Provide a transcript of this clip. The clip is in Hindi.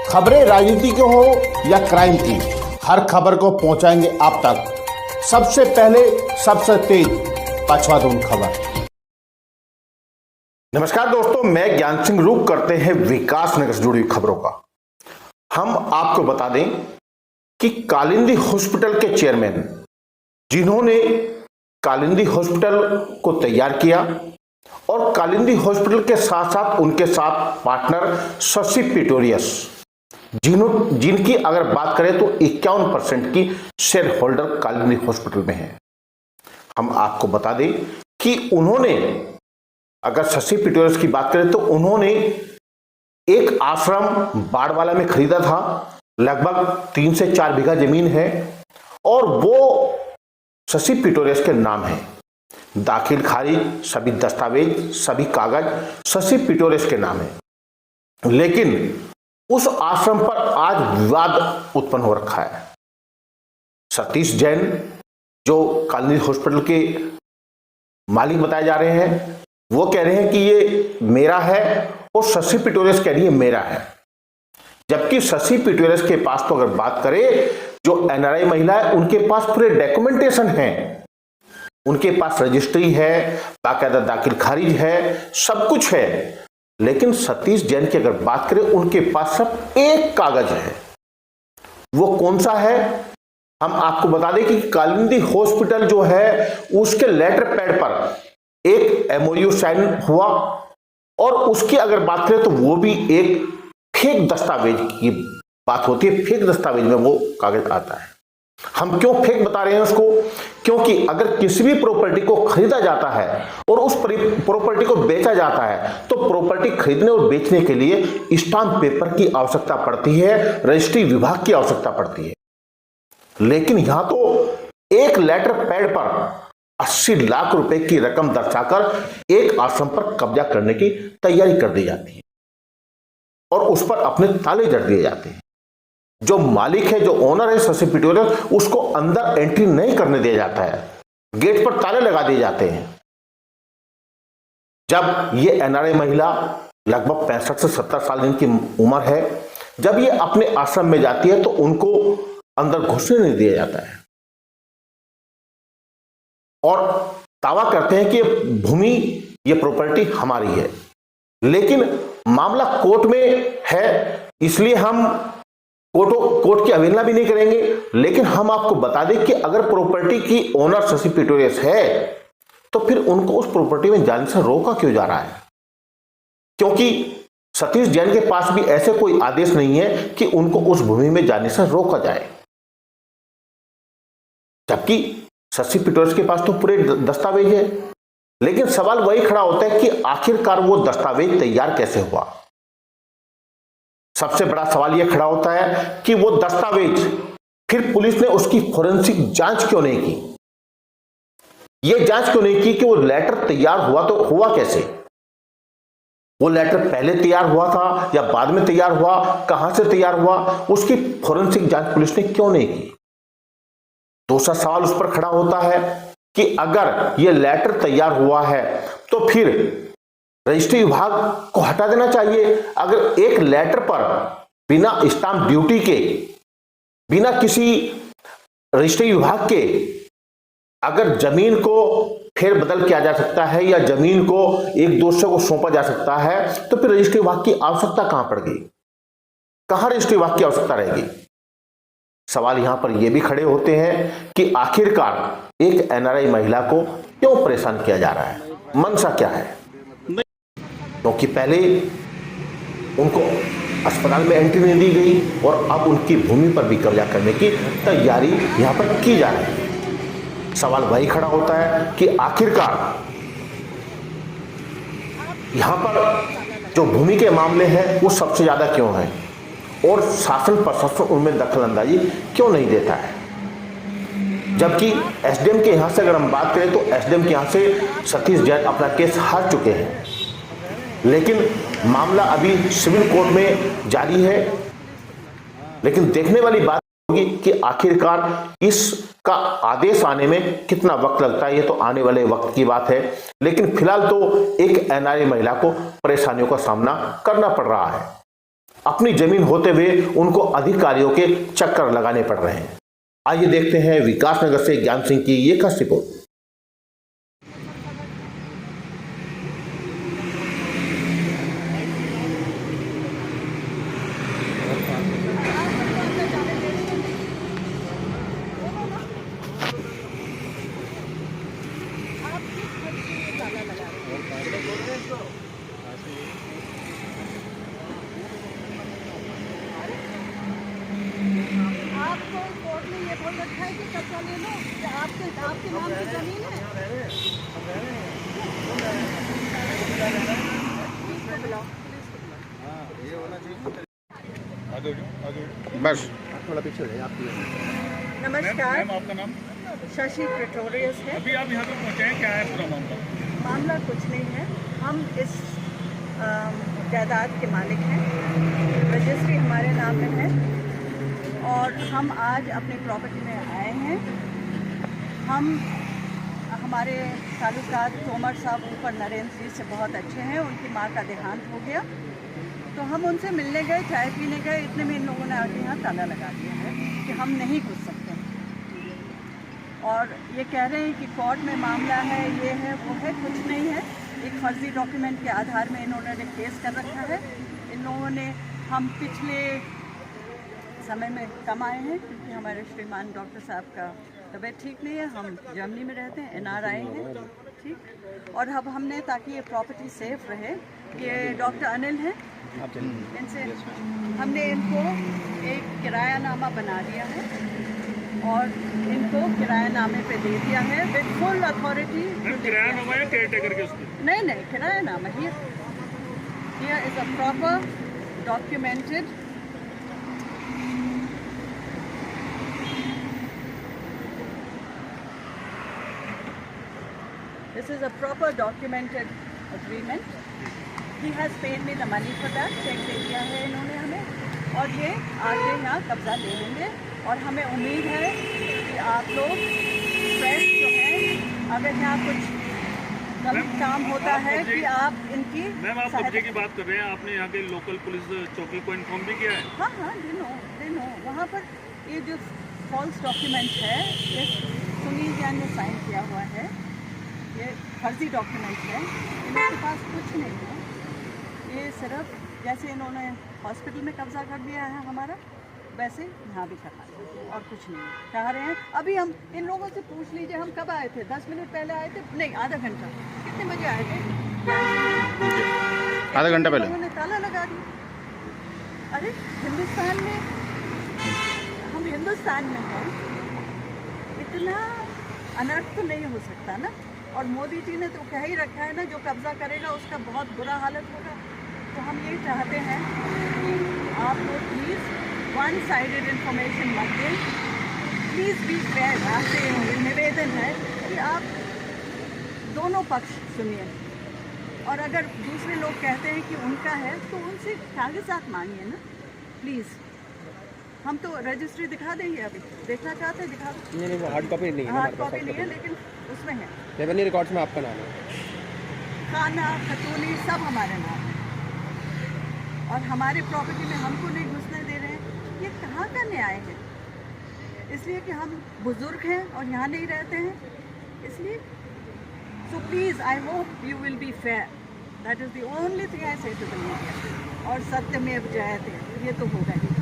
खबरें राजनीति की हो या क्राइम की, हर खबर को पहुंचाएंगे आप तक सबसे पहले, सबसे तेज पचवादून खबर। नमस्कार दोस्तों, मैं ज्ञान सिंह रूप करते हैं विकास नगर से जुड़ी खबरों का। हम आपको बता दें कि कालिंदी हॉस्पिटल के चेयरमैन, जिन्होंने कालिंदी हॉस्पिटल को तैयार किया और कालिंदी हॉस्पिटल के साथ साथ उनके साथ पार्टनर शशि पिटोरियस, जिनकी अगर बात करें तो 51% की शेयर होल्डर कालिंदी हॉस्पिटल में है। हम आपको बता दें कि उन्होंने, अगर शशि पिटोरियस की बात करें तो उन्होंने एक आश्रम बाड़वाला में खरीदा था, लगभग 3 से 4 बीघा जमीन है और वो शशि पिटोरियस के नाम है। दाखिल खारिज सभी दस्तावेज, सभी कागज शशि पिटोरियस के नाम है। लेकिन उस आश्रम पर आज विवाद उत्पन्न हो रखा है। सतीश जैन, जो कालिंदी हॉस्पिटल के मालिक बताए जा रहे हैं, वो कह रहे हैं कि ये मेरा है और शशि पिटोरियस कह रही है मेरा है। जबकि शशि पिटोरियस के पास तो अगर बात करें, जो एनआरआई महिला है उनके पास पूरे डॉक्यूमेंटेशन है, उनके पास रजिस्ट्री है, बाकायदा दाखिल खारिज है, सब कुछ है। लेकिन सतीश जैन की अगर बात करें, उनके पास सब एक कागज है। वो कौन सा है? हम आपको बता दें कि कालिंदी हॉस्पिटल जो है उसके लेटर पैड पर एक एमओयू साइन हुआ और उसकी अगर बात करें तो वो भी एक फेक दस्तावेज की बात होती है। फेक दस्तावेज में वो कागज आता है। हम क्यों फेक बता रहे हैं उसको? क्योंकि अगर किसी भी प्रॉपर्टी को खरीदा जाता है और उस प्रॉपर्टी को बेचा जाता है तो प्रॉपर्टी खरीदने और बेचने के लिए स्टाम्प पेपर की आवश्यकता पड़ती है, रजिस्ट्री विभाग की आवश्यकता पड़ती है। लेकिन यहां तो एक लेटर पैड पर 80 लाख रुपए की रकम दर्शाकर एक आश्रम पर कब्जा करने की तैयारी कर दी जाती है और उस पर अपने ताले जड़ दिए जाते हैं। जो मालिक है, जो ओनर है शशि पिटोरियस, उसको अंदर एंट्री नहीं करने दिया जाता है, गेट पर ताले लगा दिए जाते हैं। जब ये एनआरआई महिला, लगभग 65 से 70 साल इनकी उम्र है, जब ये अपने आश्रम में जाती है तो उनको अंदर घुसने नहीं दिया जाता है और दावा करते हैं कि ये भूमि, ये प्रॉपर्टी हमारी है। लेकिन मामला कोर्ट में है, इसलिए हम कोर्ट की अवहेलना भी नहीं करेंगे। लेकिन हम आपको बता दें कि अगर प्रॉपर्टी की ओनर शशि पिटोरियस है तो फिर उनको उस प्रॉपर्टी में जाने से रोका क्यों जा रहा है? क्योंकि सतीश जैन के पास भी ऐसे कोई आदेश नहीं है कि उनको उस भूमि में जाने से रोका जाए। जबकि शशि पिटोरियस के पास तो पूरे दस्तावेज है। लेकिन सवाल वही खड़ा होता है कि आखिरकार वो दस्तावेज तैयार कैसे हुआ? सबसे बड़ा सवाल यह खड़ा होता है कि वो दस्तावेज फिर पुलिस ने उसकी फोरेंसिक जांच क्यों नहीं की? ये जांच क्यों नहीं की कि वो लेटर तैयार हुआ तो हुआ कैसे? वो लेटर पहले तैयार हुआ था या बाद में तैयार हुआ? कहां से तैयार हुआ? उसकी फोरेंसिक जांच पुलिस ने क्यों नहीं की? दूसरा सवाल उस पर खड़ा होता है कि अगर ये लेटर तैयार हुआ है तो फिर रजिस्ट्री विभाग को हटा देना चाहिए। अगर एक लेटर पर बिना स्टाम्प ड्यूटी के, बिना किसी रजिस्ट्री विभाग के अगर जमीन को फेरबदल किया जा सकता है या जमीन को एक दूसरे को सौंपा जा सकता है तो फिर रजिस्ट्री विभाग की आवश्यकता कहां पड़ गई? कहां रजिस्ट्री विभाग की आवश्यकता रहेगी? सवाल यहां पर यह भी खड़े होते हैं कि आखिरकार एक एनआरआई महिला को क्यों परेशान किया जा रहा है? मंशा क्या है? क्योंकि पहले उनको अस्पताल में एंट्री नहीं दी गई और अब उनकी भूमि पर भी कब्जा करने की तैयारी यहां पर की जा रही है। सवाल वही खड़ा होता है कि आखिरकार यहां पर जो भूमि के मामले हैं वो सबसे ज्यादा क्यों है और शासन प्रशासन उनमें दखल अंदाजी क्यों नहीं देता है? जबकि एसडीएम के यहां से अगर हम बात करें तो एसडीएम के यहां से सतीश जैन अपना केस हार चुके हैं, लेकिन मामला अभी सिविल कोर्ट में जारी है। लेकिन देखने वाली बात होगी कि आखिरकार इसका आदेश आने में कितना वक्त लगता है। ये तो आने वाले वक्त की बात है, लेकिन फिलहाल तो एक एनआरआई महिला को परेशानियों का सामना करना पड़ रहा है। अपनी जमीन होते हुए उनको अधिकारियों के चक्कर लगाने पड़ रहे हैं। आइए देखते हैं विकासनगर से ज्ञान सिंह की ये खास रिपोर्ट। आपको कोर्ट में ये बोल रखा है कि कब्जा ले लो कि आपके नाम की जमीन है। बस थोड़ा पीछे हो जाइए आप। नमस्कार, मैम आपका नाम? शशि प्रेटोरियस है। अभी आप यहाँ तक पहुँचे हैं, क्या है पूरा मामला? मामला कुछ नहीं है, हम इस जायदाद के मालिक हैं, रजिस्ट्री हमारे नाम में है और हम आज अपनी प्रॉपर्टी में आए हैं। हमारे ताल्लुकात तोमर साहब ऊपर नरेंद्र जी से बहुत अच्छे हैं, उनकी माँ का देहांत हो गया तो हम उनसे मिलने गए, चाय पीने गए, इतने में इन लोगों ने आके यहाँ ताला लगा दिया है कि हम नहीं घुस सकते और ये कह रहे हैं कि कोर्ट में मामला है, ये है वो है। कुछ नहीं है, एक फर्जी डॉक्यूमेंट के आधार में इन्होंने केस कर रखा है। इन लोगों ने, हम पिछले समय में कम आए हैं क्योंकि हमारे श्रीमान डॉक्टर साहब का तबीयत ठीक नहीं है, हम जर्मनी में रहते हैं, NRI हैं, ठीक। और अब हमने, ताकि ये प्रॉपर्टी सेफ रहे, ये डॉक्टर अनिल हैं, इनसे हमने इनको एक किरायानामा बना दिया है और इनको किरायानामे पे दे दिया है विद फुल अथॉरिटी। किरायानामा है केयरटेकर के उसमें? नहीं, किरायानामा here is a proper documented This is a proper documented agreement. He has paid me the money for that. Cheque दे दिया है इन्होंने हमें और ये आके यहाँ कब्जा ले लेंगे और हमें उम्मीद है कि आप लोग प्रेस जो है, अगर यहाँ कुछ गलत काम होता है कि आप इनकी। मैम आप कब्जे की बात कर रहे हैं, आपने यहाँ के लोकल पुलिस चौकी को इन्फॉर्म भी किया है? हाँ, दे नो वहाँ पर ये जो फॉल्स डॉक्यूमेंट है, ये सुनील जैन ने साइन किया हुआ है, ये फर्जी डॉक्यूमेंट है, इनके पास कुछ नहीं है। ये सिर्फ जैसे इन्होंने हॉस्पिटल में कब्जा कर दिया है हमारा, वैसे यहाँ भी करना है और कुछ नहीं है। चाह रहे हैं, अभी हम इन लोगों से पूछ लीजिए हम कब आए थे, 10 मिनट पहले आए थे, नहीं आधा घंटा, कितने बजे आए थे? आधा घंटा पहले उन्होंने ताला लगा दिया। अरे हिंदुस्तान में, हम हिंदुस्तान में हैं, इतना अनर्थ तो नहीं हो सकता ना। और मोदी जी ने तो कह ही रखा है ना, जो कब्जा करेगा उसका बहुत बुरा हालत होगा। तो हम ये चाहते हैं कि आप लोग प्लीज़ वन साइडेड इन्फॉर्मेशन मत दें, प्लीज़ बी फेयर। आपसे निवेदन है कि आप दोनों पक्ष सुनिए और अगर दूसरे लोग कहते हैं कि उनका है तो उनसे कागजात मांगिए ना प्लीज़। हम तो रजिस्ट्री दिखा देंगे, अभी देखना चाहते हैं दिखा दें। नहीं, वो हार्ड कॉपी नहीं है, हार्ड कॉपी नहीं है, लेकिन उसमें है रेवेन्यू रिकॉर्ड्स में आपका नाम है, खाना खतौनी सब हमारे नाम है और हमारे प्रॉपर्टी में हमको नहीं घुसने दे रहे हैं। ये कहाँ का न्याय है? इसलिए कि हम बुजुर्ग हैं और यहाँ नहीं रहते हैं, इसलिए। So please I hope you will be fair, that is the only thing I से टू द मीडिया। और सत्यमेव जयते, ये तो होगा ही।